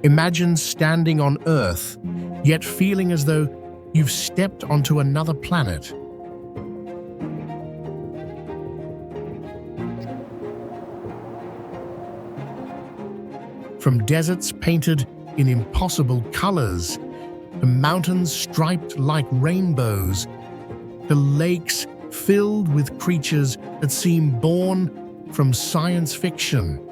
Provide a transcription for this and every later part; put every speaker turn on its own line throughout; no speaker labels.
Imagine standing on Earth, yet feeling as though you've stepped onto another planet. From deserts painted in impossible colors, to mountains striped like rainbows, to lakes filled with creatures that seem born from science fiction.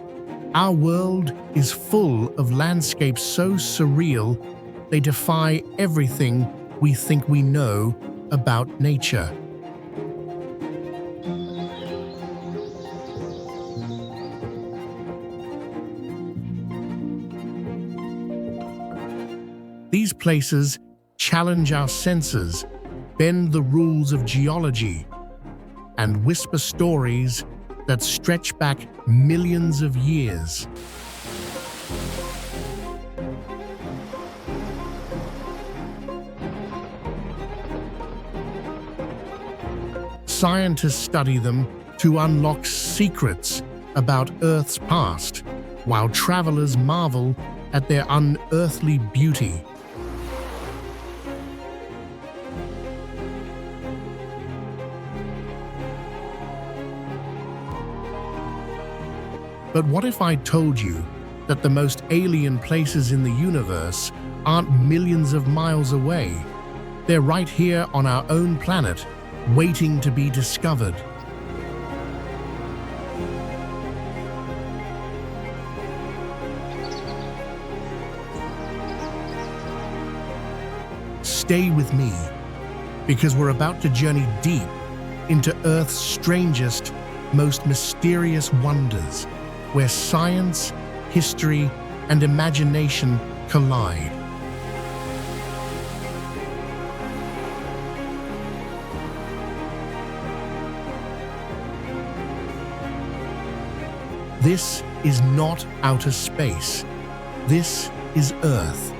Our world is full of landscapes so surreal, they defy everything we think we know about nature. These places challenge our senses, bend the rules of geology, and whisper stories that stretch back millions of years. Scientists study them to unlock secrets about Earth's past, while travelers marvel at their unearthly beauty. But what if I told you that the most alien places in the universe aren't millions of miles away? They're right here on our own planet, waiting to be discovered. Stay with me, because we're about to journey deep into Earth's strangest, most mysterious wonders, where science, history, and imagination collide. This is not outer space. This is Earth,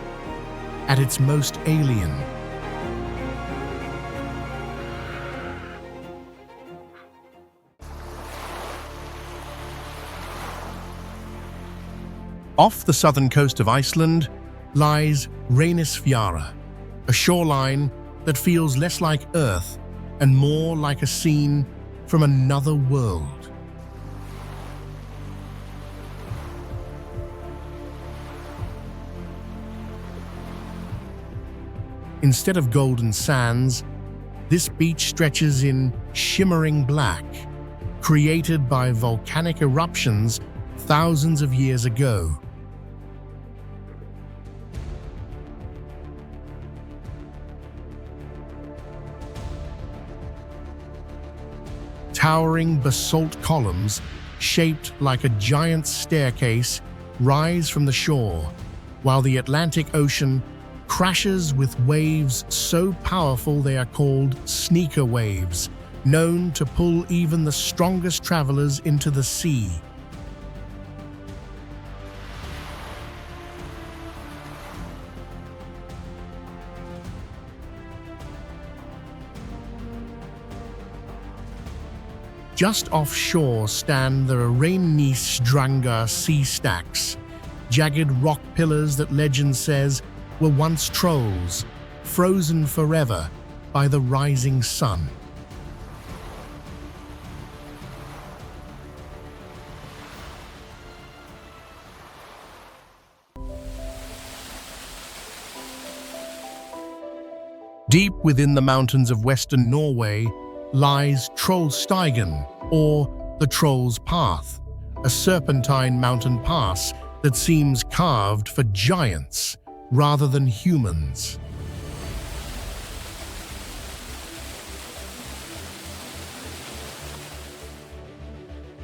at its most alien. Off the southern coast of Iceland lies Reynisfjara, a shoreline that feels less like Earth and more like a scene from another world. Instead of golden sands, this beach stretches in shimmering black, created by volcanic eruptions thousands of years ago. Towering basalt columns, shaped like a giant staircase, rise from the shore, while the Atlantic Ocean crashes with waves so powerful they are called sneaker waves, known to pull even the strongest travelers into the sea. Just offshore stand the Reynisfjara sea stacks, jagged rock pillars that legend says were once trolls, frozen forever by the rising sun. Deep within the mountains of western Norway lies Trollstigen, or the Troll's Path, a serpentine mountain pass that seems carved for giants rather than humans.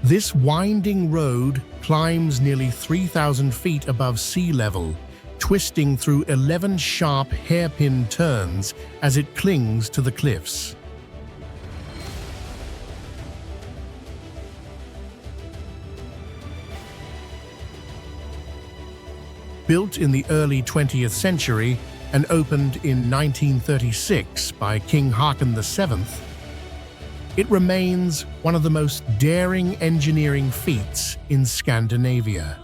This winding road climbs nearly 3,000 feet above sea level, twisting through 11 sharp hairpin turns as it clings to the cliffs. Built in the early 20th century and opened in 1936 by King Haakon VII, it remains one of the most daring engineering feats in Scandinavia.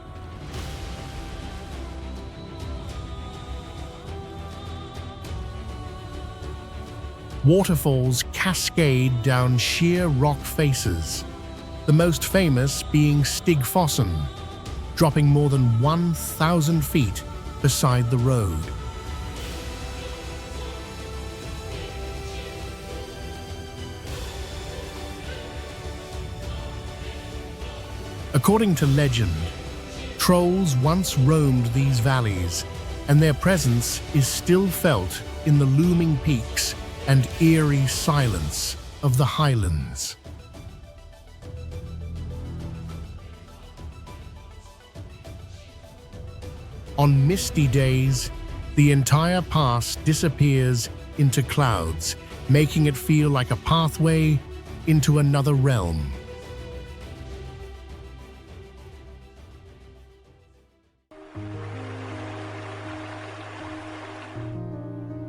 Waterfalls cascade down sheer rock faces, the most famous being Stigfossen, dropping more than 1,000 feet beside the road. According to legend, trolls once roamed these valleys, and their presence is still felt in the looming peaks and eerie silence of the highlands. On misty days, the entire pass disappears into clouds, making it feel like a pathway into another realm.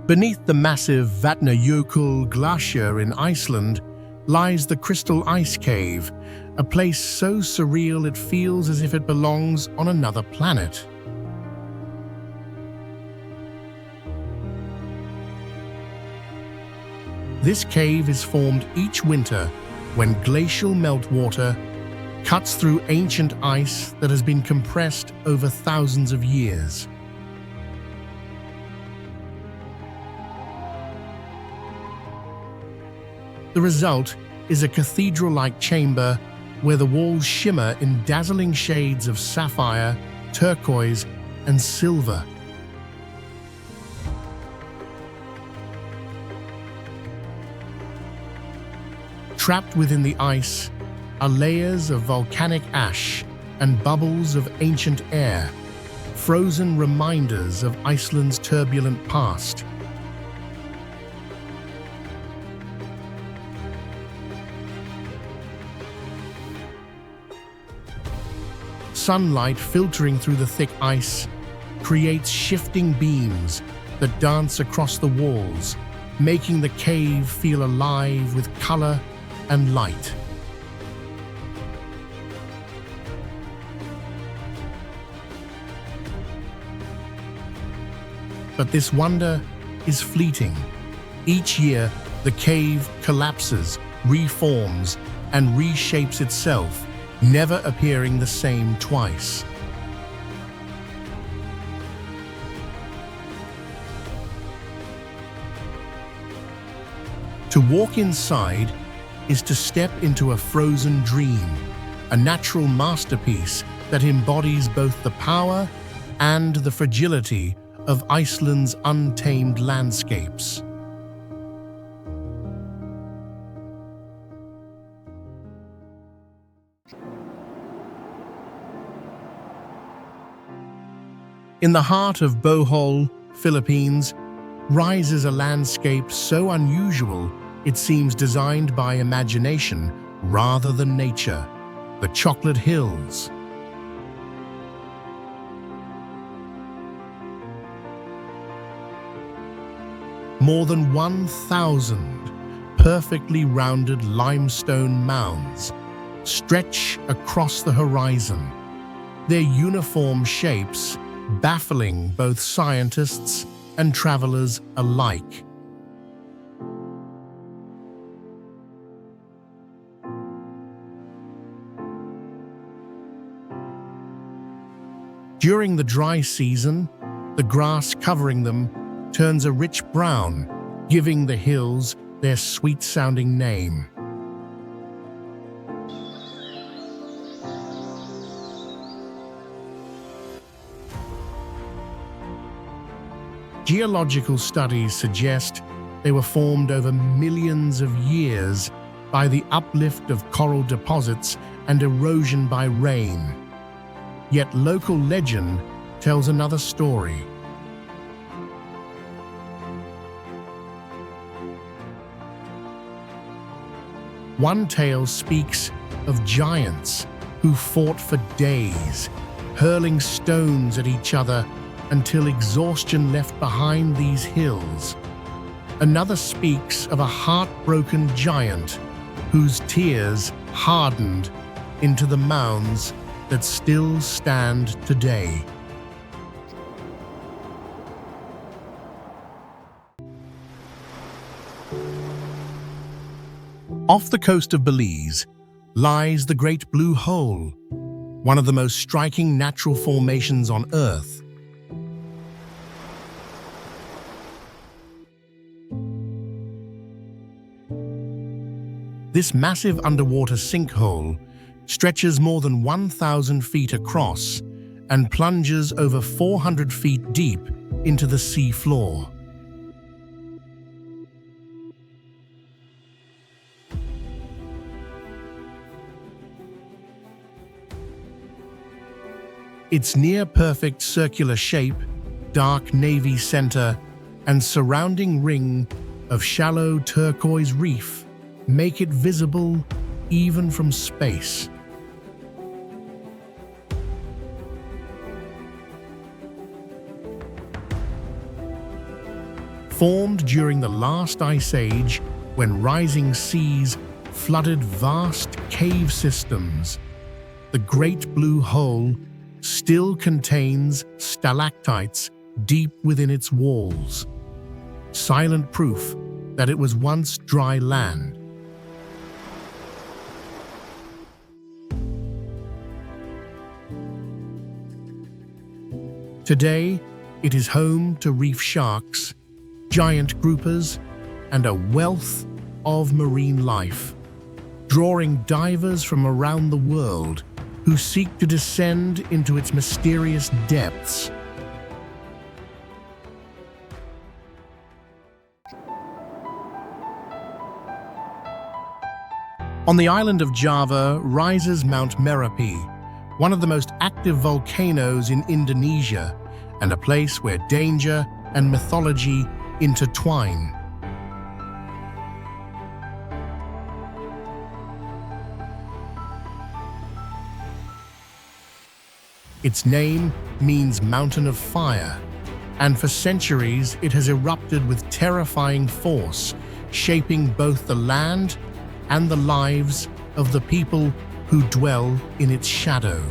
Beneath the massive Vatnajökull glacier in Iceland lies the Crystal Ice Cave, a place so surreal it feels as if it belongs on another planet. This cave is formed each winter when glacial meltwater cuts through ancient ice that has been compressed over thousands of years. The result is a cathedral-like chamber where the walls shimmer in dazzling shades of sapphire, turquoise, and silver. Trapped within the ice are layers of volcanic ash and bubbles of ancient air, frozen reminders of Iceland's turbulent past. Sunlight filtering through the thick ice creates shifting beams that dance across the walls, making the cave feel alive with color and light. But this wonder is fleeting. Each year, the cave collapses, reforms, and reshapes itself, never appearing the same twice. To walk inside is to step into a frozen dream, a natural masterpiece that embodies both the power and the fragility of Iceland's untamed landscapes. In the heart of Bohol, Philippines, rises a landscape so unusual it seems designed by imagination rather than nature: the Chocolate Hills. More than 1,000 perfectly rounded limestone mounds stretch across the horizon, their uniform shapes baffling both scientists and travelers alike. During the dry season, the grass covering them turns a rich brown, giving the hills their sweet-sounding name. Geological studies suggest they were formed over millions of years by the uplift of coral deposits and erosion by rain. Yet local legend tells another story. One tale speaks of giants who fought for days, hurling stones at each other until exhaustion left behind these hills. Another speaks of a heartbroken giant whose tears hardened into the mounds that still stand today. Off the coast of Belize lies the Great Blue Hole, one of the most striking natural formations on Earth. This massive underwater sinkhole stretches more than 1,000 feet across and plunges over 400 feet deep into the sea floor. Its near-perfect circular shape, dark navy center, and surrounding ring of shallow turquoise reef make it visible even from space. Formed during the last ice age, when rising seas flooded vast cave systems, the Great Blue Hole still contains stalactites deep within its walls, silent proof that it was once dry land. Today, it is home to reef sharks, giant groupers, and a wealth of marine life, drawing divers from around the world who seek to descend into its mysterious depths. On the island of Java rises Mount Merapi, one of the most active volcanoes in Indonesia, and a place where danger and mythology intertwine. Its name means mountain of fire, and for centuries it has erupted with terrifying force, shaping both the land and the lives of the people who dwell in its shadow.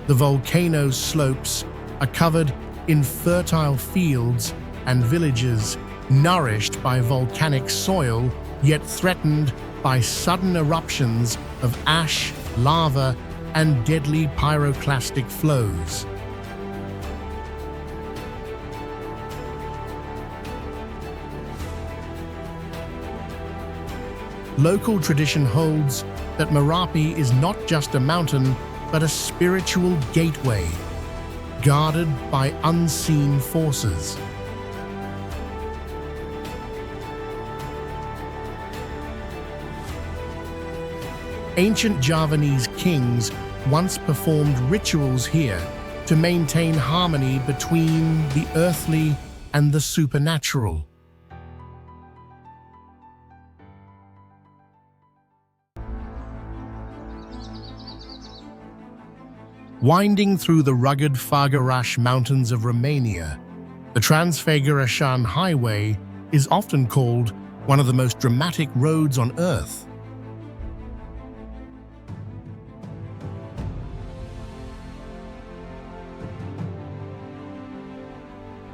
The volcano's slopes are covered in fertile fields and villages nourished by volcanic soil, yet threatened by sudden eruptions of ash, lava, and deadly pyroclastic flows. Local tradition holds that Merapi is not just a mountain, but a spiritual gateway, guarded by unseen forces. Ancient Javanese kings once performed rituals here to maintain harmony between the earthly and the supernatural. Winding through the rugged Făgăraș Mountains of Romania, the Trans-Făgărașan Highway is often called one of the most dramatic roads on Earth.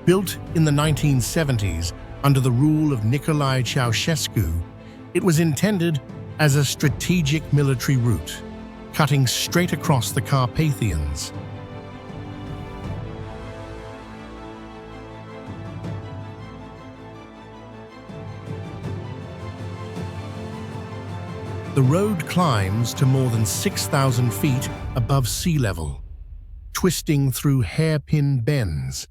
Built in the 1970s under the rule of Nicolae Ceausescu, it was intended as a strategic military route, cutting straight across the Carpathians. The road climbs to more than 6,000 feet above sea level, twisting through hairpin bends,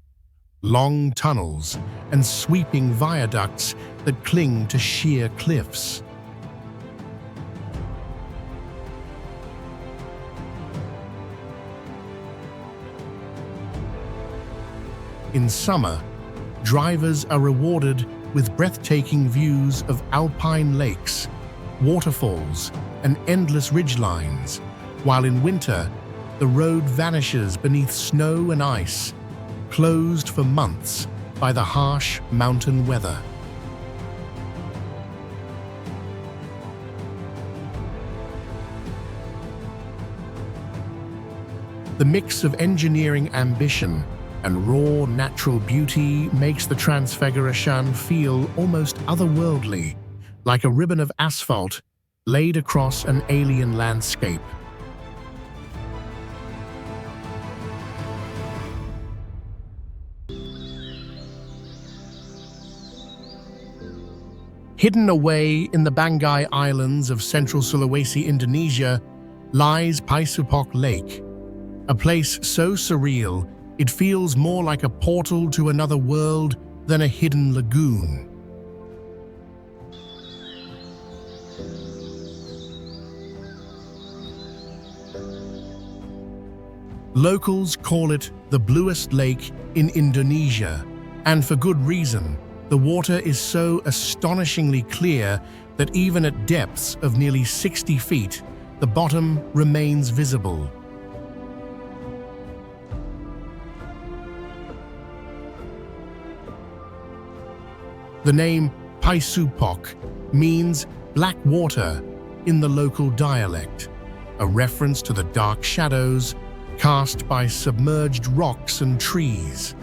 long tunnels, and sweeping viaducts that cling to sheer cliffs. In summer, drivers are rewarded with breathtaking views of alpine lakes, waterfalls, and endless ridgelines, while in winter, the road vanishes beneath snow and ice, closed for months by the harsh mountain weather. The mix of engineering ambition and raw natural beauty makes the Transfiguration feel almost otherworldly, like a ribbon of asphalt laid across an alien landscape. Hidden away in the Banggai Islands of central Sulawesi, Indonesia, lies Paisupok Lake, a place so surreal it feels more like a portal to another world than a hidden lagoon. Locals call it the bluest lake in Indonesia, and for good reason. The water is so astonishingly clear that even at depths of nearly 60 feet, the bottom remains visible. The name Paisupok means black water in the local dialect, a reference to the dark shadows cast by submerged rocks and trees.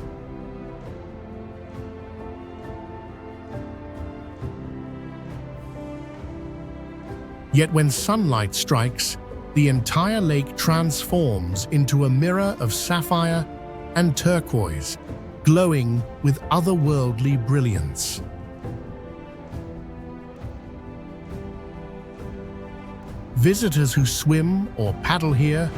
Yet when sunlight strikes, the entire lake transforms into a mirror of sapphire and turquoise, glowing with otherworldly brilliance. Visitors who swim or paddle here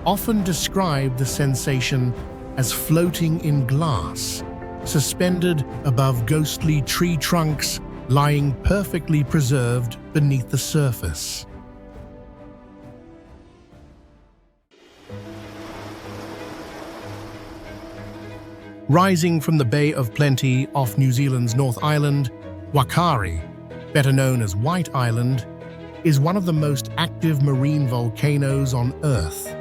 often describe the sensation as floating in glass, suspended above ghostly tree trunks lying perfectly preserved beneath the surface. Rising from the Bay of Plenty off New Zealand's North Island, Wakari, better known as White Island, is one of the most active marine volcanoes on Earth.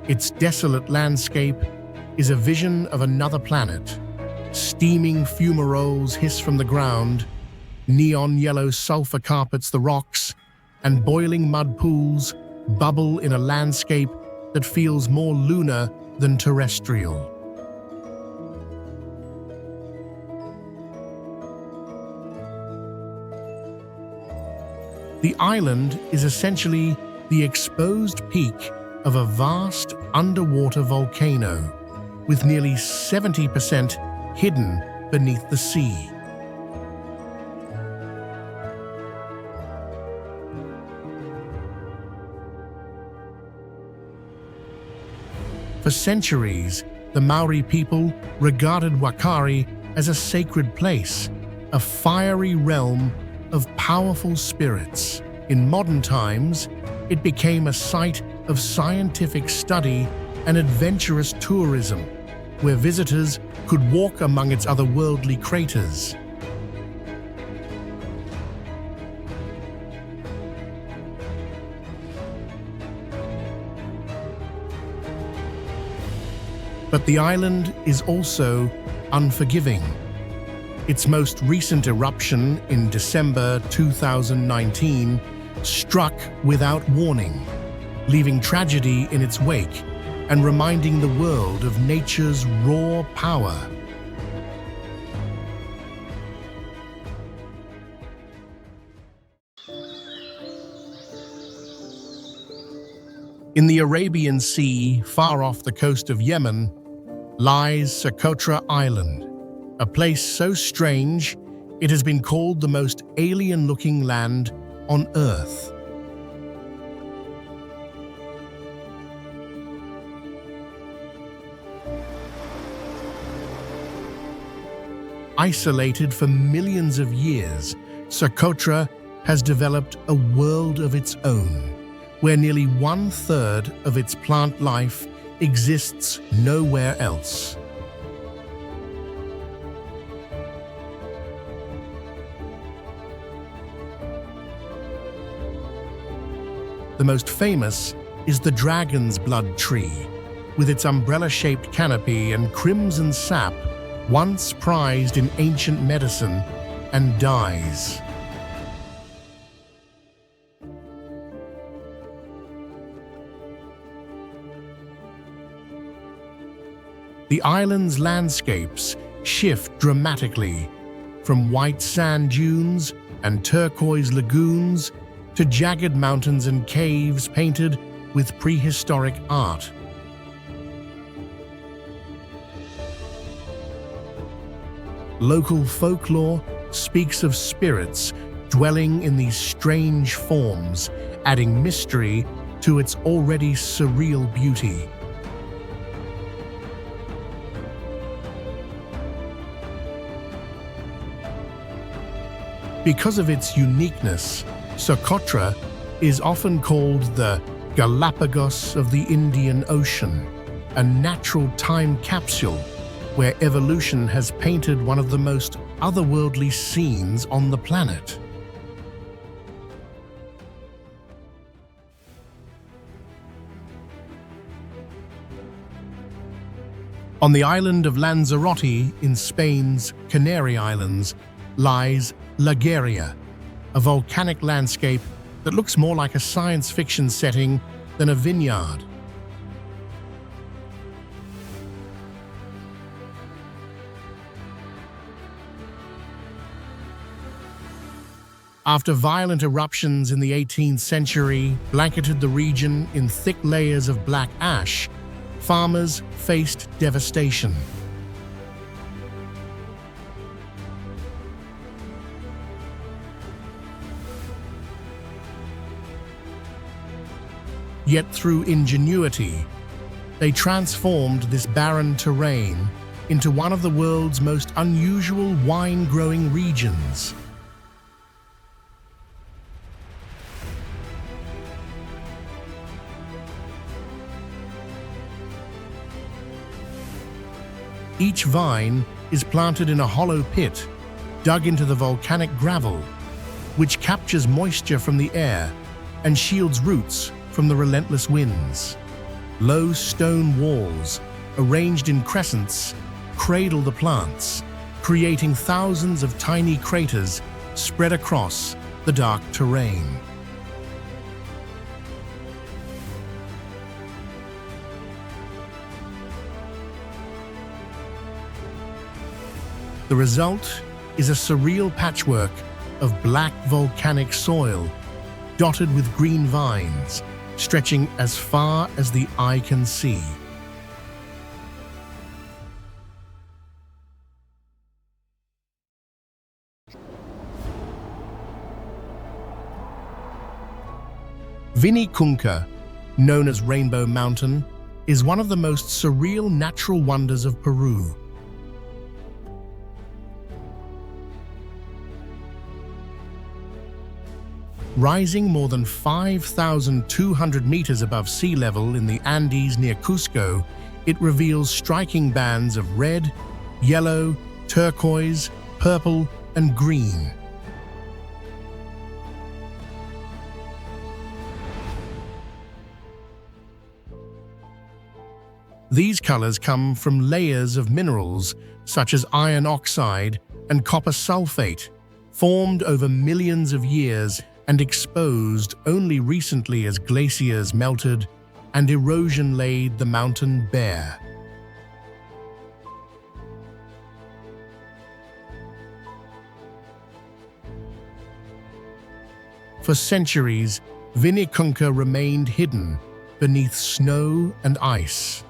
Its desolate landscape is a vision of another planet. Steaming fumaroles hiss from the ground, neon yellow sulfur carpets the rocks, and boiling mud pools bubble in a landscape that feels more lunar than terrestrial. The island is essentially the exposed peak of a vast underwater volcano, with nearly 70% hidden beneath the sea. For centuries, the Maori people regarded Wakari as a sacred place, a fiery realm of powerful spirits. In modern times, it became a site of scientific study and adventurous tourism, where visitors could walk among its otherworldly craters. But the island is also unforgiving. Its most recent eruption in December 2019 struck without warning, leaving tragedy in its wake and reminding the world of nature's raw power. In the Arabian Sea, far off the coast of Yemen, lies Socotra Island, a place so strange it has been called the most alien-looking land on Earth. Isolated for millions of years, Socotra has developed a world of its own, where nearly 1/3 of its plant life exists nowhere else. The most famous is the dragon's blood tree, with its umbrella-shaped canopy and crimson sap. Once prized in ancient medicine, and dies. The island's landscapes shift dramatically, from white sand dunes and turquoise lagoons to jagged mountains and caves painted with prehistoric art. Local folklore speaks of spirits dwelling in these strange forms, adding mystery to its already surreal beauty. Because of its uniqueness, Socotra is often called the Galapagos of the Indian Ocean, a natural time capsule where evolution has painted one of the most otherworldly scenes on the planet. On the island of Lanzarote in Spain's Canary Islands lies La Guerra, a volcanic landscape that looks more like a science fiction setting than a vineyard. After violent eruptions in the 18th century blanketed the region in thick layers of black ash, farmers faced devastation. Yet through ingenuity, they transformed this barren terrain into one of the world's most unusual wine-growing regions. Each vine is planted in a hollow pit, dug into the volcanic gravel, which captures moisture from the air and shields roots from the relentless winds. Low stone walls, arranged in crescents, cradle the plants, creating thousands of tiny craters spread across the dark terrain. The result is a surreal patchwork of black volcanic soil, dotted with green vines, stretching as far as the eye can see. Vinicunca, known as Rainbow Mountain, is one of the most surreal natural wonders of Peru. Rising more than 5,200 meters above sea level in the Andes near Cusco, it reveals striking bands of red, yellow, turquoise, purple, and green. These colors come from layers of minerals such as iron oxide and copper sulfate, formed over millions of years and exposed only recently as glaciers melted and erosion laid the mountain bare. For centuries, Vinicunca remained hidden beneath snow and ice,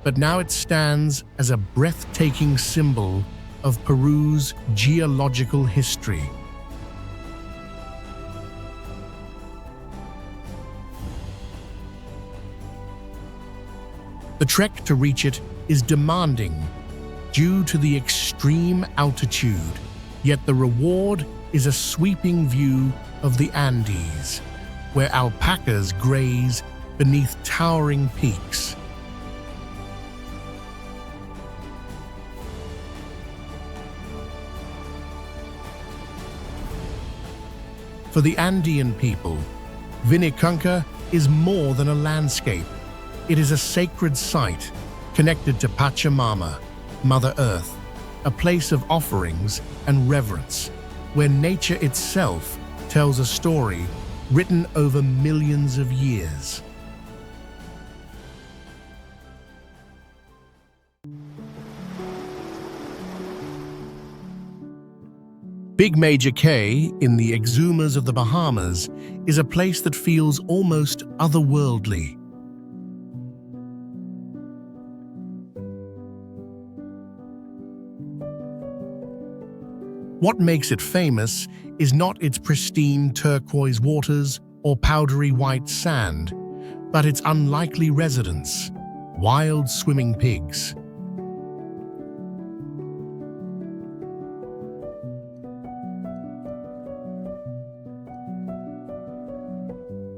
but now it stands as a breathtaking symbol of Peru's geological history. The trek to reach it is demanding due to the extreme altitude, yet the reward is a sweeping view of the Andes, where alpacas graze beneath towering peaks. For the Andean people, Vinicunca is more than a landscape. It is a sacred site connected to Pachamama, Mother Earth, a place of offerings and reverence. where nature itself tells a story written over millions of years. Big Major Cay, in the Exumas of the Bahamas, is a place that feels almost otherworldly. What makes it famous is not its pristine turquoise waters or powdery white sand, but its unlikely residents, wild swimming pigs.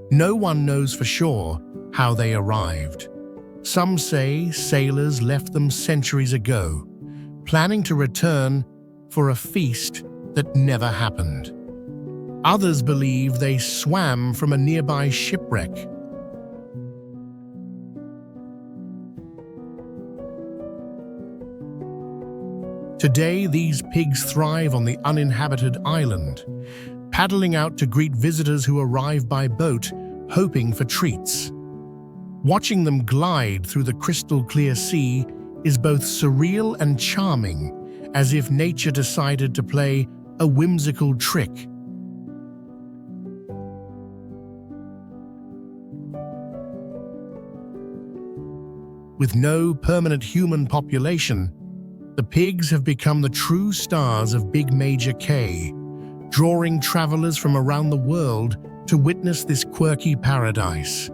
No one knows for sure how they arrived. Some say sailors left them centuries ago, planning to return for a feast that never happened. Others believe they swam from a nearby shipwreck. Today, these pigs thrive on the uninhabited island, paddling out to greet visitors who arrive by boat, hoping for treats. Watching them glide through the crystal-clear sea is both surreal and charming, as if nature decided to play a whimsical trick. With no permanent human population, the pigs have become the true stars of Big Major Cay, drawing travelers from around the world to witness this quirky paradise.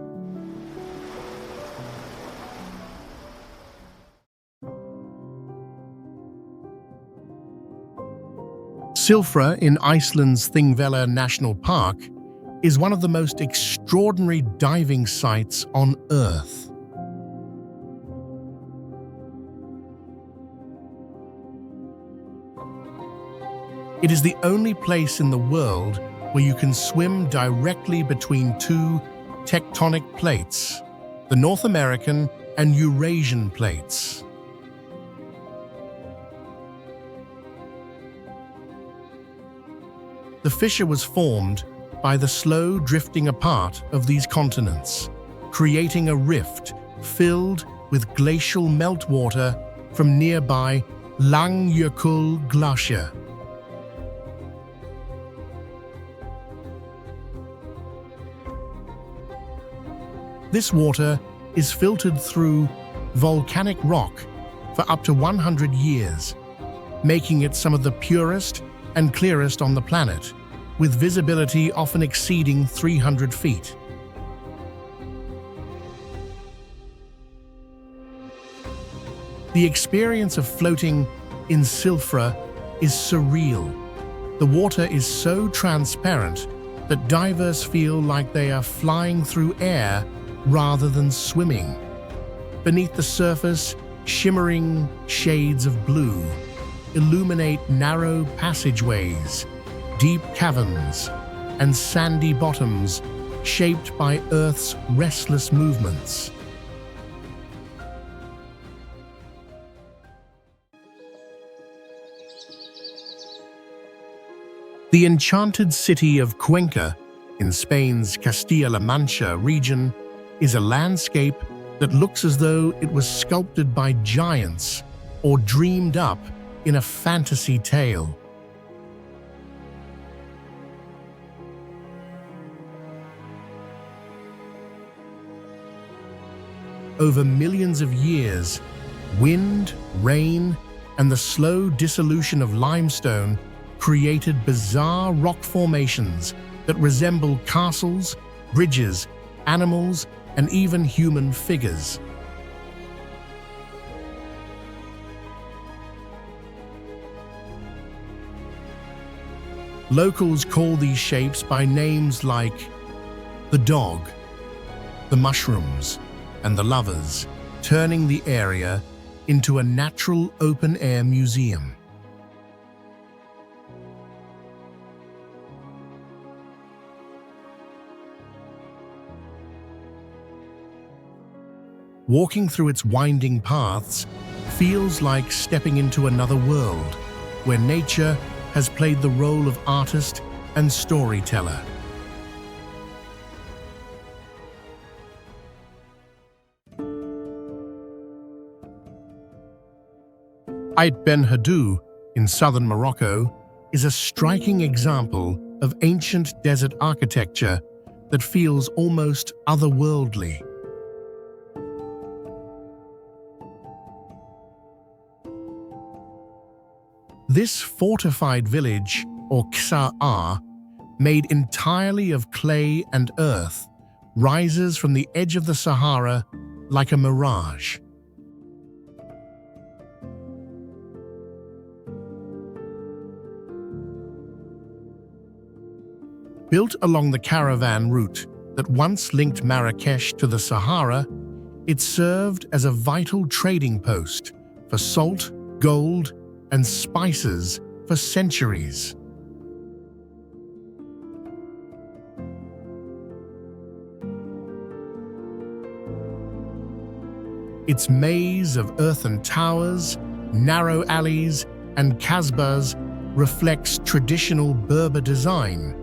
Silfra in Iceland's Thingvellir National Park is one of the most extraordinary diving sites on Earth. It is the only place in the world where you can swim directly between two tectonic plates, the North American and Eurasian plates. The fissure was formed by the slow drifting apart of these continents, creating a rift filled with glacial meltwater from nearby Langjökull Glacier. This water is filtered through volcanic rock for up to 100 years, making it some of the purest and clearest on the planet, with visibility often exceeding 300 feet. The experience of floating in Silfra is surreal. The water is so transparent that divers feel like they are flying through air rather than swimming. Beneath the surface, shimmering shades of blue illuminate narrow passageways, deep caverns, and sandy bottoms shaped by Earth's restless movements. The enchanted city of Cuenca in Spain's Castilla-La Mancha region is a landscape that looks as though it was sculpted by giants or dreamed up in a fantasy tale. Over millions of years, wind, rain, and the slow dissolution of limestone created bizarre rock formations that resemble castles, bridges, animals, and even human figures. Locals call these shapes by names like the dog, the mushrooms, and the lovers, turning the area into a natural open-air museum. Walking through its winding paths feels like stepping into another world, where nature has played the role of artist and storyteller. Ait Ben Haddou in southern Morocco is a striking example of ancient desert architecture that feels almost otherworldly. This fortified village, or Ksa'ar, made entirely of clay and earth, rises from the edge of the Sahara like a mirage. Built along the caravan route that once linked Marrakesh to the Sahara, it served as a vital trading post for salt, gold, and spices for centuries. Its maze of earthen towers, narrow alleys, and kasbahs reflects traditional Berber design,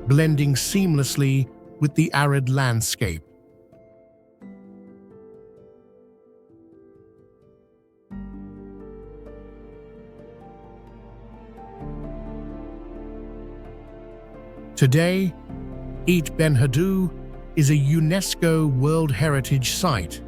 blending seamlessly with the arid landscape. Today, Ait Ben Haddou is a UNESCO World Heritage Site,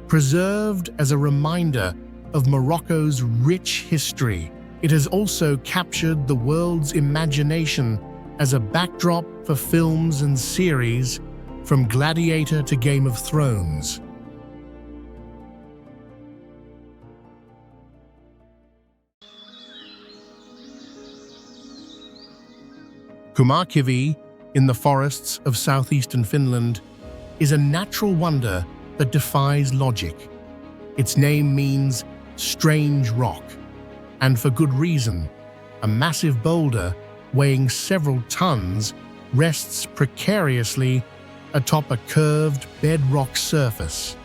preserved as a reminder of Morocco's rich history. It has also captured the world's imagination as a backdrop for films and series, from Gladiator to Game of Thrones. Kumarkivi, in the forests of southeastern Finland, is a natural wonder that defies logic. Its name means strange rock, and for good reason. A massive boulder weighing several tons rests precariously atop a curved bedrock surface.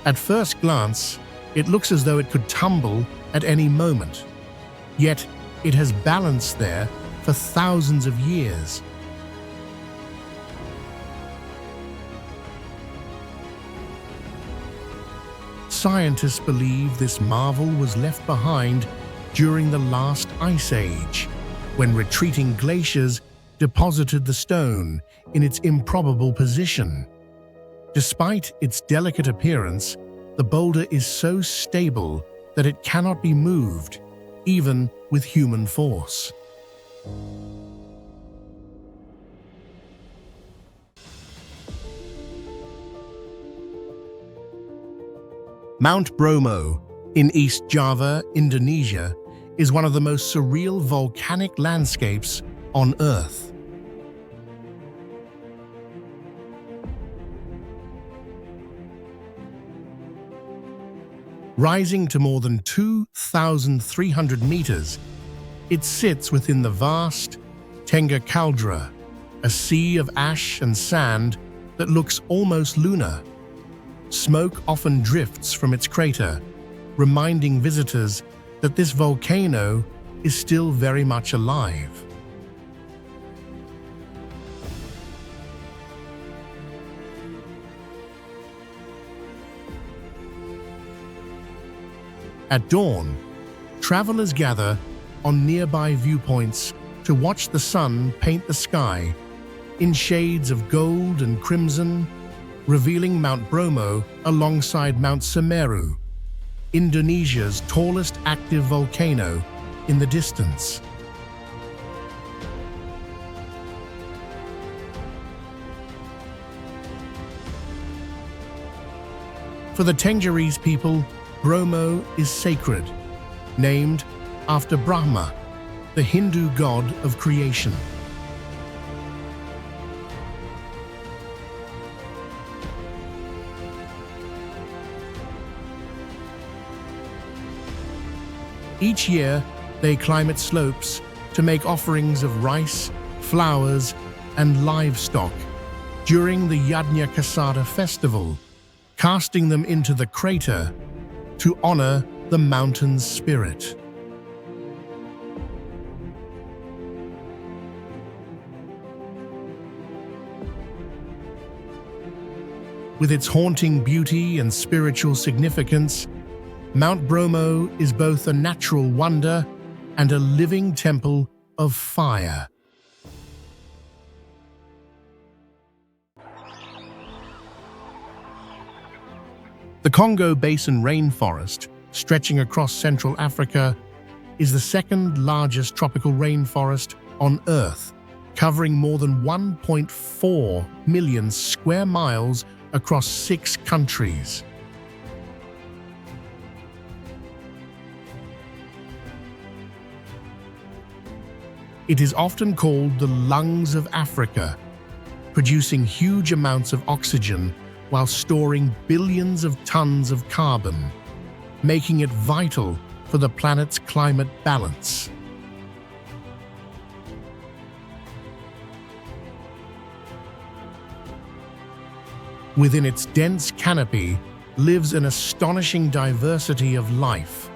At first glance, it looks as though it could tumble at any moment. Yet, it has balanced there for thousands of years. Scientists believe this marvel was left behind during the last ice age, when retreating glaciers deposited the stone in its improbable position. Despite its delicate appearance, the boulder is so stable that it cannot be moved, even with human force. Mount Bromo in East Java, Indonesia, is one of the most surreal volcanic landscapes on Earth. Rising to more than 2,300 meters, it sits within the vast Tengah Caldera, a sea of ash and sand that looks almost lunar. Smoke often drifts from its crater, reminding visitors that this volcano is still very much alive. At dawn, travelers gather on nearby viewpoints to watch the sun paint the sky in shades of gold and crimson, revealing Mount Bromo alongside Mount Semeru, Indonesia's tallest active volcano, in the distance. For the Tenggerese people, Bromo is sacred, named after Brahma, the Hindu god of creation. Each year, they climb its slopes to make offerings of rice, flowers, and livestock during the Yajna Kasada festival, casting them into the crater to honor the mountain's spirit. With its haunting beauty and spiritual significance, Mount Bromo is both a natural wonder and a living temple of fire. The Congo Basin rainforest, stretching across Central Africa, is the second largest tropical rainforest on Earth, covering more than 1.4 million square miles across 6 countries. It is often called the lungs of Africa, producing huge amounts of oxygen while storing billions of tons of carbon, making it vital for the planet's climate balance. Within its dense canopy lives an astonishing diversity of life.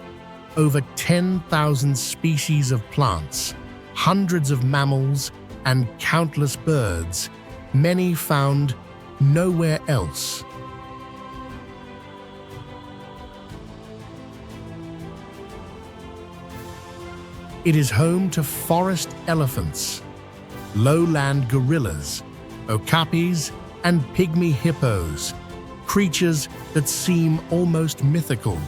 Over 10,000 species of plants, hundreds of mammals, and countless birds, many found nowhere else. It is home to forest elephants, lowland gorillas, okapis, and pygmy hippos, creatures that seem almost mythical.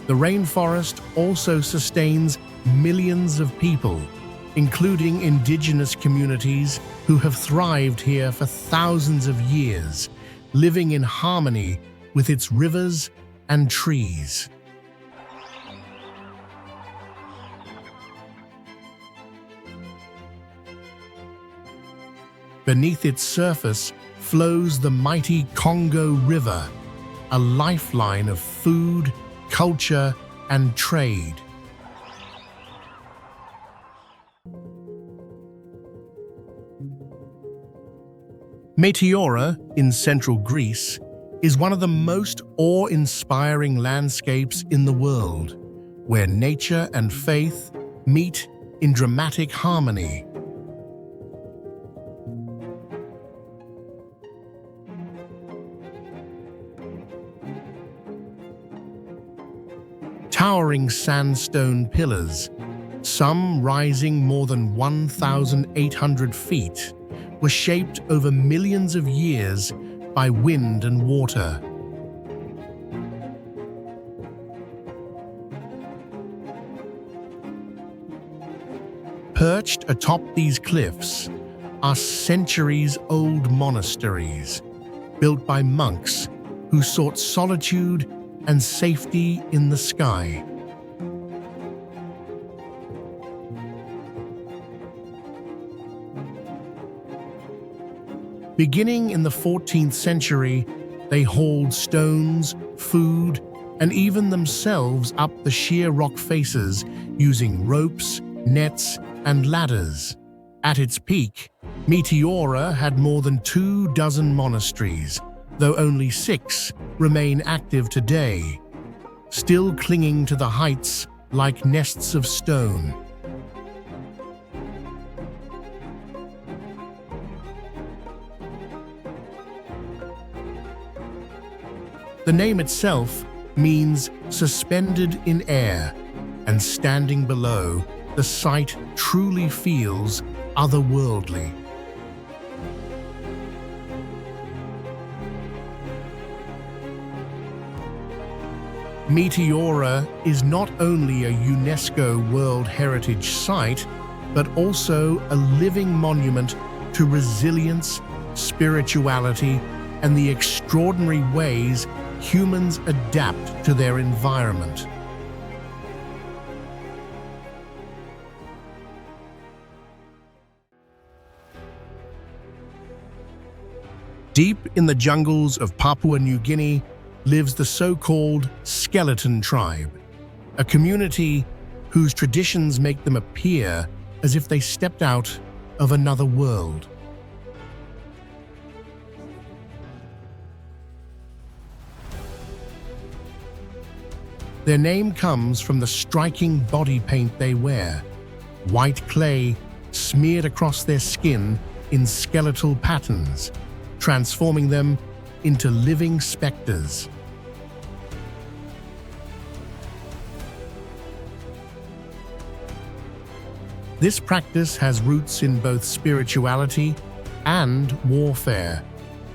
The rainforest also sustains millions of people, including indigenous communities who have thrived here for thousands of years, living in harmony with its rivers and trees. Beneath its surface flows the mighty Congo River, a lifeline of food, culture, and trade. Meteora, in central Greece, is one of the most awe-inspiring landscapes in the world, where nature and faith meet in dramatic harmony. Towering sandstone pillars, some rising more than 1,800 feet, were shaped over millions of years by wind and water. Perched atop these cliffs are centuries-old monasteries, built by monks who sought solitude and safety in the sky. Beginning in the 14th century, they hauled stones, food, and even themselves up the sheer rock faces using ropes, nets, and ladders. At its peak, Meteora had more than 24 monasteries, though only 6 remain active today, still clinging to the heights like nests of stone. The name itself means suspended in air, and standing below, the sight truly feels otherworldly. Meteora is not only a UNESCO World Heritage Site, but also a living monument to resilience, spirituality, and the extraordinary ways humans adapt to their environment. Deep in the jungles of Papua New Guinea lives the so-called skeleton tribe, a community whose traditions make them appear as if they stepped out of another world. Their name comes from the striking body paint they wear, white clay smeared across their skin in skeletal patterns, transforming them into living specters. This practice has roots in both spirituality and warfare.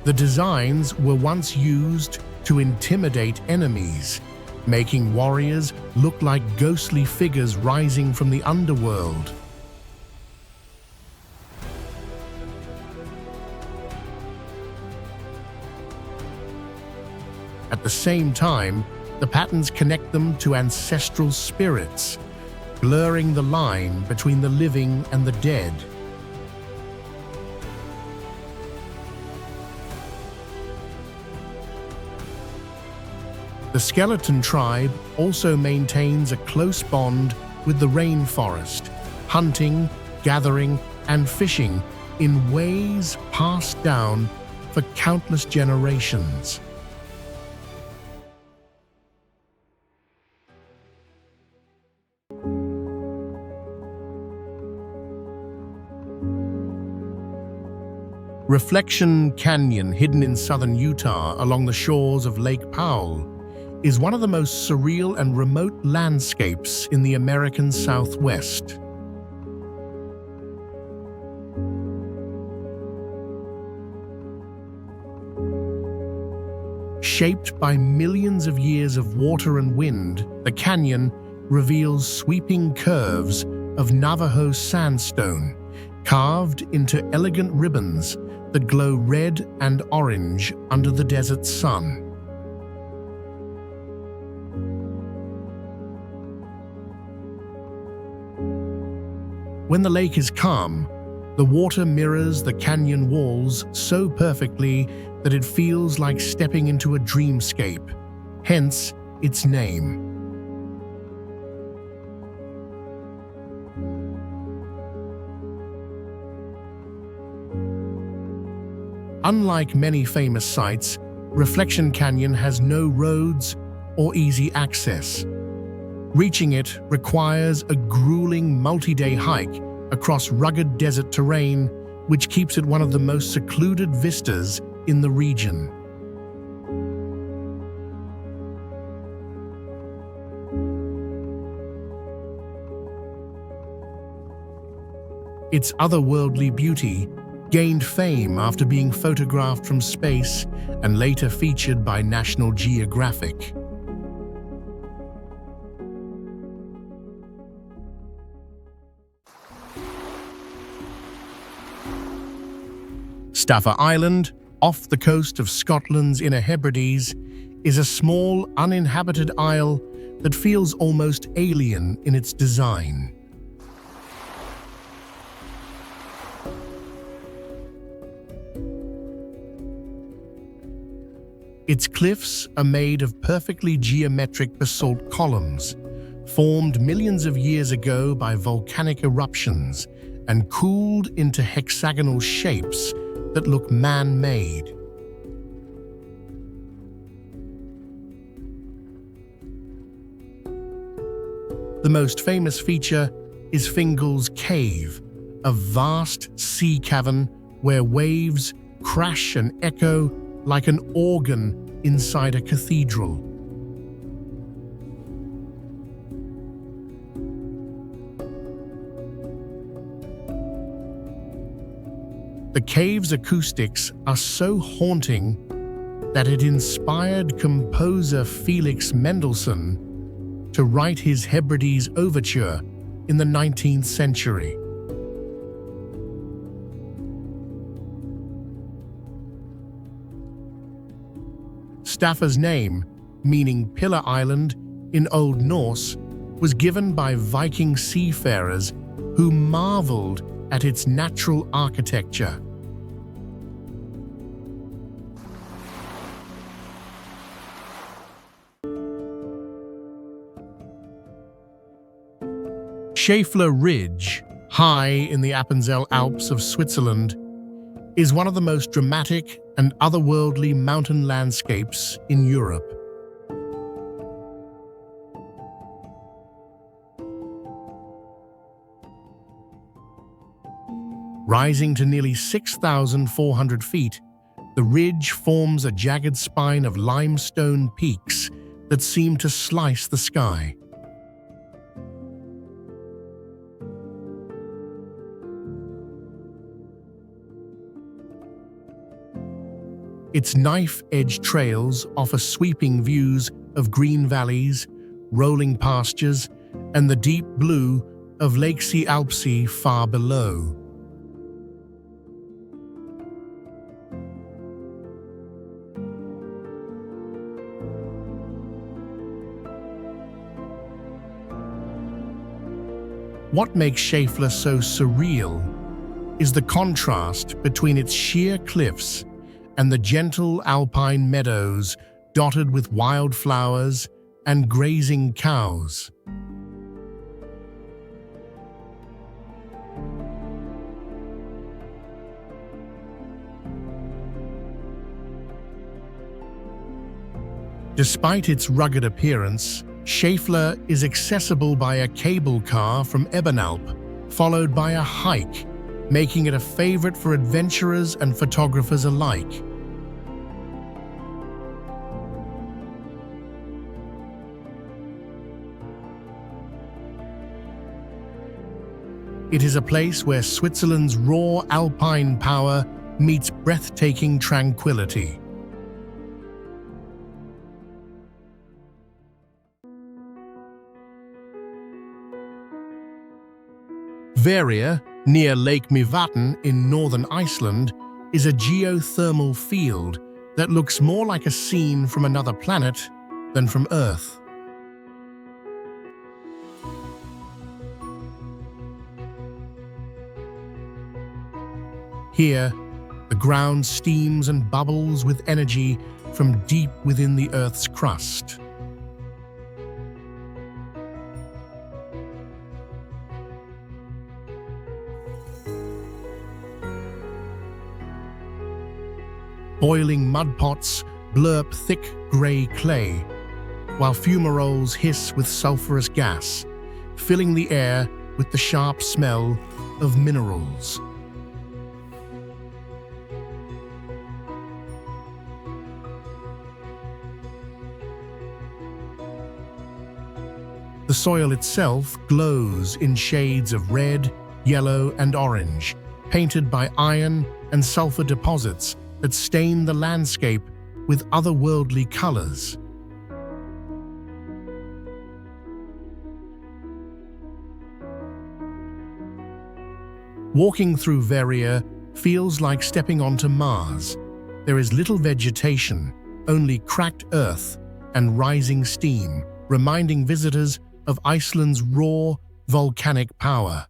The designs were once used to intimidate enemies, making warriors look like ghostly figures rising from the underworld. At the same time, the patterns connect them to ancestral spirits, blurring the line between the living and the dead. The skeleton tribe also maintains a close bond with the rainforest, hunting, gathering, and fishing in ways passed down for countless generations. Reflection Canyon, hidden in southern Utah along the shores of Lake Powell, is one of the most surreal and remote landscapes in the American Southwest. Shaped by millions of years of water and wind, the canyon reveals sweeping curves of Navajo sandstone, carved into elegant ribbons that glow red and orange under the desert sun. When the lake is calm, the water mirrors the canyon walls so perfectly that it feels like stepping into a dreamscape, hence its name. Unlike many famous sites, Reflection Canyon has no roads or easy access. Reaching it requires a grueling multi-day hike across rugged desert terrain, which keeps it one of the most secluded vistas in the region. Its otherworldly beauty gained fame after being photographed from space and later featured by National Geographic. Staffa Island, off the coast of Scotland's Inner Hebrides, is a small, uninhabited isle that feels almost alien in its design. Its cliffs are made of perfectly geometric basalt columns, formed millions of years ago by volcanic eruptions and cooled into hexagonal shapes that look man-made. The most famous feature is Fingal's Cave, a vast sea cavern where waves crash and echo like an organ inside a cathedral. The cave's acoustics are so haunting that it inspired composer Felix Mendelssohn to write his Hebrides Overture in the 19th century. Staffa's name, meaning Pillar Island in Old Norse, was given by Viking seafarers who marveled at its natural architecture. Scheffler Ridge, high in the Appenzell Alps of Switzerland, is one of the most dramatic and otherworldly mountain landscapes in Europe. Rising to nearly 6,400 feet, the ridge forms a jagged spine of limestone peaks that seem to slice the sky. Its knife-edge trails offer sweeping views of green valleys, rolling pastures, and the deep blue of Lake Alpsee far below. What makes Schäfler so surreal is the contrast between its sheer cliffs and the gentle alpine meadows dotted with wildflowers and grazing cows. Despite its rugged appearance, Schäfler is accessible by a cable car from Ebenalp, followed by a hike, making it a favorite for adventurers and photographers alike. It is a place where Switzerland's raw alpine power meets breathtaking tranquility. Veria, near Lake Mývatn in northern Iceland, is a geothermal field that looks more like a scene from another planet than from Earth. Here, the ground steams and bubbles with energy from deep within the Earth's crust. Boiling mud pots blurp thick grey clay, while fumaroles hiss with sulfurous gas, filling the air with the sharp smell of minerals. The soil itself glows in shades of red, yellow, and orange, painted by iron and sulfur deposits that stain the landscape with otherworldly colors. Walking through Veria feels like stepping onto Mars. There is little vegetation, only cracked earth and rising steam, reminding visitors of Iceland's raw, volcanic power.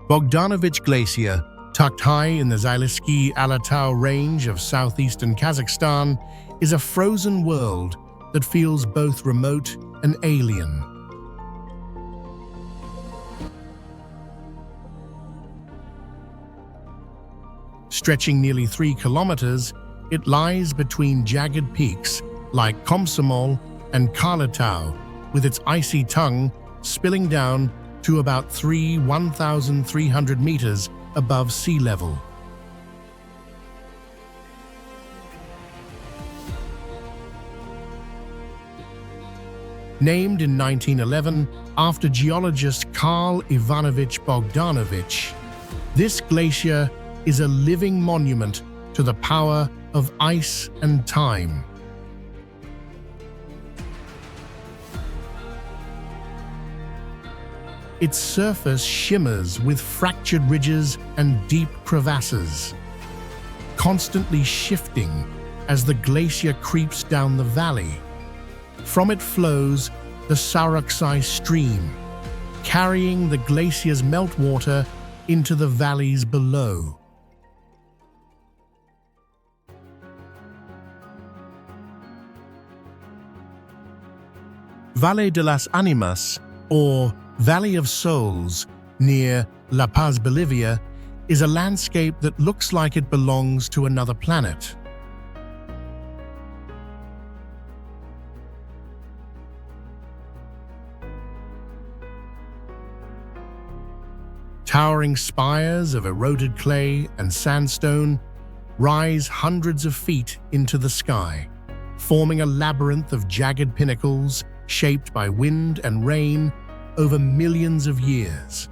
Bogdanovich Glacier, tucked high in the Zaleski Alatau range of southeastern Kazakhstan, is a frozen world that feels both remote and alien. Stretching nearly 3 kilometers, it lies between jagged peaks like Komsomol and Karlatau, with its icy tongue spilling down to about 1,300 meters above sea level. Named in 1911 after geologist Karl Ivanovich Bogdanovich, this glacier is a living monument to the power of ice and time. Its surface shimmers with fractured ridges and deep crevasses, constantly shifting as the glacier creeps down the valley. From it flows the Sauroksai stream, carrying the glacier's meltwater into the valleys below. Valle de las Animas, or Valley of Souls, near La Paz, Bolivia, is a landscape that looks like it belongs to another planet. Towering spires of eroded clay and sandstone rise hundreds of feet into the sky, forming a labyrinth of jagged pinnacles shaped by wind and rain over millions of years.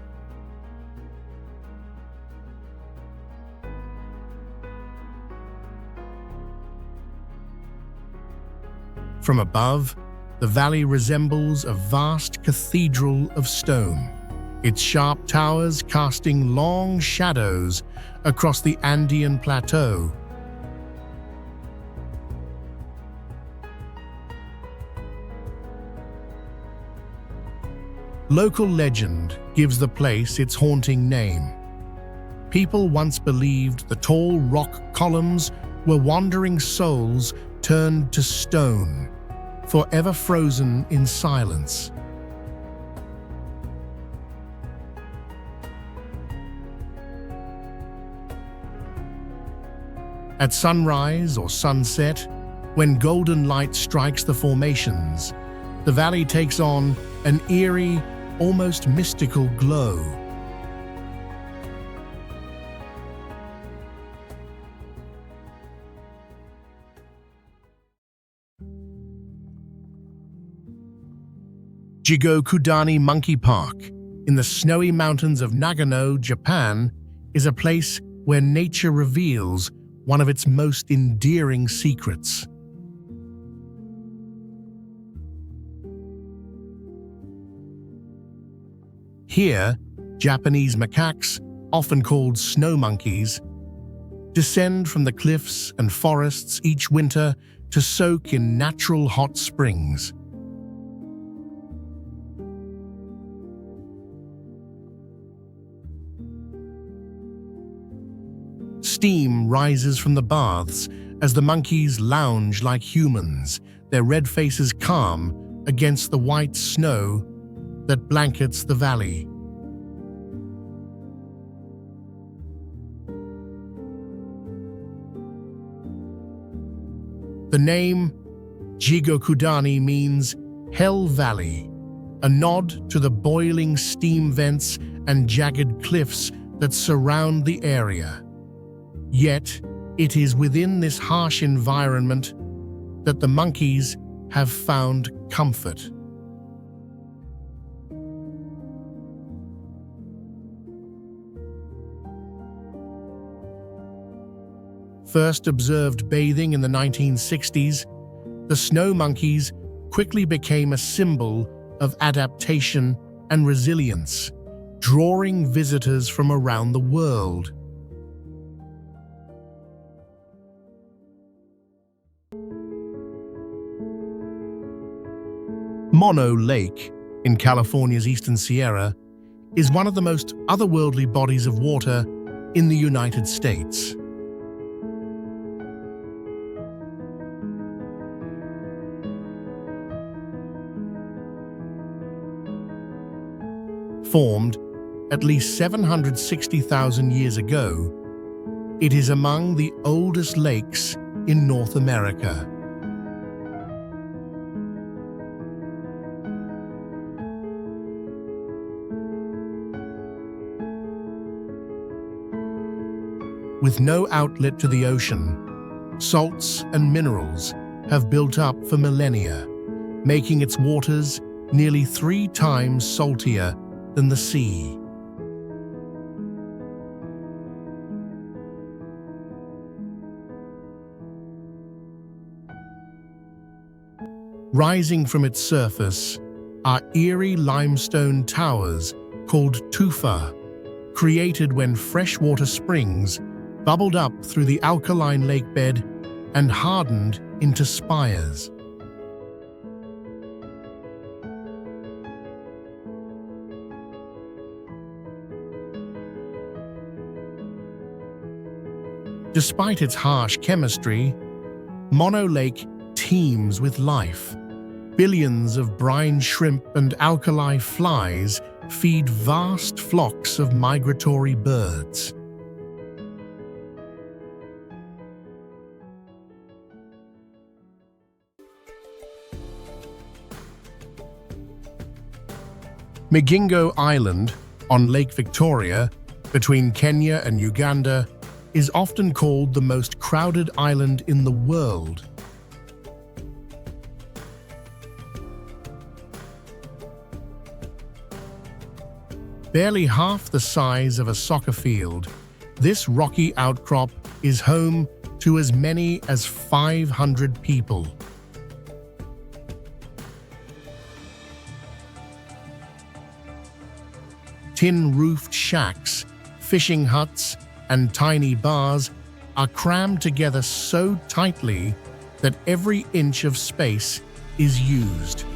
From above, the valley resembles a vast cathedral of stone, its sharp towers casting long shadows across the Andean plateau. Local legend gives the place its haunting name. People once believed the tall rock columns were wandering souls turned to stone, forever frozen in silence. At sunrise or sunset, when golden light strikes the formations, the valley takes on an eerie, almost mystical glow. Jigokudani Monkey Park in the snowy mountains of Nagano, Japan, is a place where nature reveals one of its most endearing secrets. Here, Japanese macaques, often called snow monkeys, descend from the cliffs and forests each winter to soak in natural hot springs. Steam rises from the baths as the monkeys lounge like humans, their red faces calm against the white snow that blankets the valley. The name Jigokudani means Hell Valley, a nod to the boiling steam vents and jagged cliffs that surround the area. Yet, it is within this harsh environment that the monkeys have found comfort. First observed bathing in the 1960s, the snow monkeys quickly became a symbol of adaptation and resilience, drawing visitors from around the world. Mono Lake, in California's Eastern Sierra, is one of the most otherworldly bodies of water in the United States. Formed at least 760,000 years ago, it is among the oldest lakes in North America. With no outlet to the ocean, salts and minerals have built up for millennia, making its waters nearly 3 times saltier than the sea. Rising from its surface are eerie limestone towers called tufa, created when freshwater springs bubbled up through the alkaline lake bed and hardened into spires. Despite its harsh chemistry, Mono Lake teems with life. Billions of brine shrimp and alkali flies feed vast flocks of migratory birds. Migingo Island on Lake Victoria, between Kenya and Uganda, is often called the most crowded island in the world. Barely half the size of a soccer field, this rocky outcrop is home to as many as 500 people. Tin-roofed shacks, fishing huts, and tiny bars are crammed together so tightly that every inch of space is used.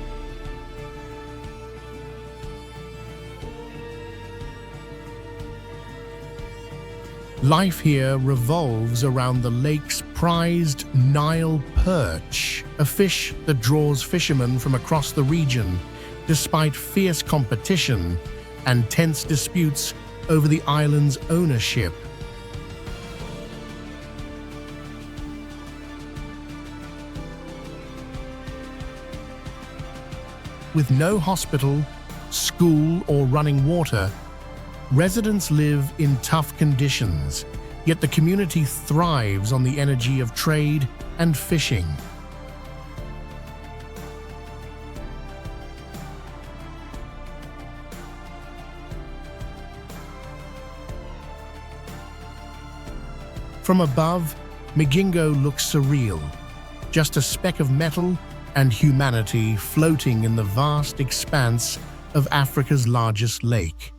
Life here revolves around the lake's prized Nile perch, a fish that draws fishermen from across the region, despite fierce competition and tense disputes over the island's ownership. With no hospital, school, or running water, residents live in tough conditions, yet the community thrives on the energy of trade and fishing. From above, Migingo looks surreal, just a speck of metal and humanity floating in the vast expanse of Africa's largest lake.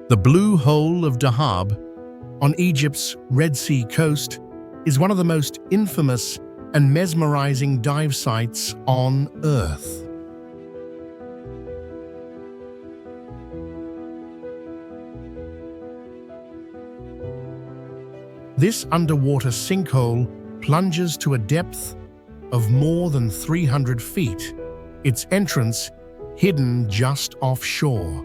The Blue Hole of Dahab, on Egypt's Red Sea coast, is one of the most infamous and mesmerizing dive sites on Earth. This underwater sinkhole plunges to a depth of more than 300 feet, its entrance hidden just offshore.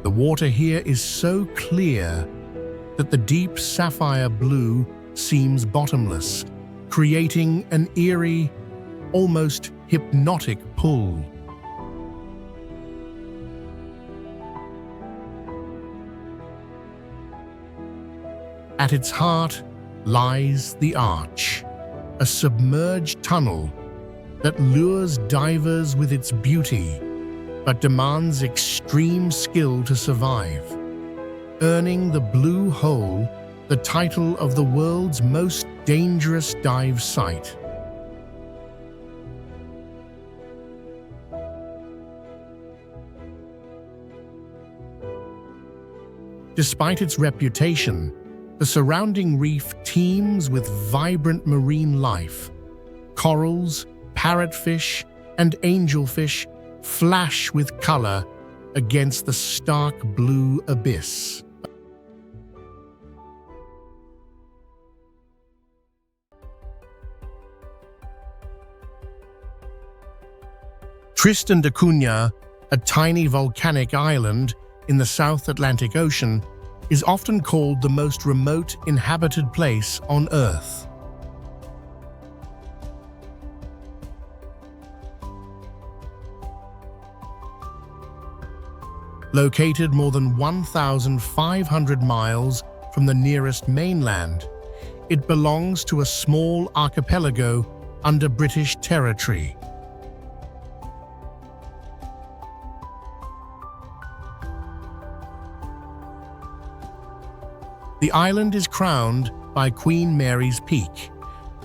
The water here is so clear that the deep sapphire blue seems bottomless, creating an eerie, almost hypnotic pull. At its heart lies the Arch, a submerged tunnel that lures divers with its beauty, but demands extreme skill to survive, earning the Blue Hole the title of the world's most dangerous dive site. Despite its reputation, the surrounding reef teems with vibrant marine life. Corals, parrotfish, and angelfish flash with color against the stark blue abyss. Tristan da Cunha, a tiny volcanic island in the South Atlantic Ocean, is often called the most remote inhabited place on Earth. Located more than 1,500 miles from the nearest mainland, it belongs to a small archipelago under British territory. The island is crowned by Queen Mary's Peak,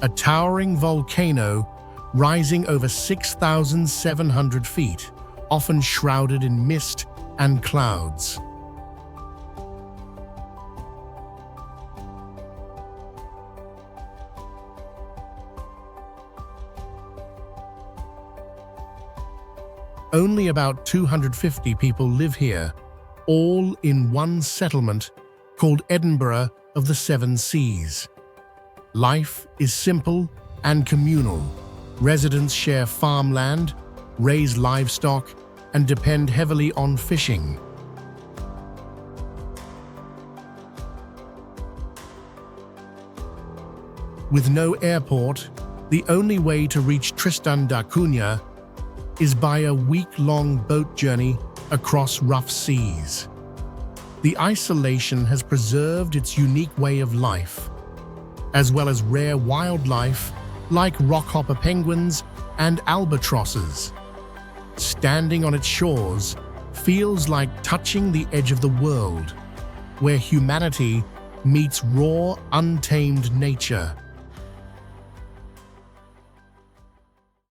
a towering volcano rising over 6,700 feet, often shrouded in mist and clouds. Only about 250 people live here, all in one settlement called Edinburgh of the Seven Seas. Life is simple and communal. Residents share farmland, raise livestock, and depend heavily on fishing. With no airport, the only way to reach Tristan da Cunha is by a week-long boat journey across rough seas. The isolation has preserved its unique way of life, as well as rare wildlife like rockhopper penguins and albatrosses. Standing on its shores feels like touching the edge of the world, where humanity meets raw, untamed nature.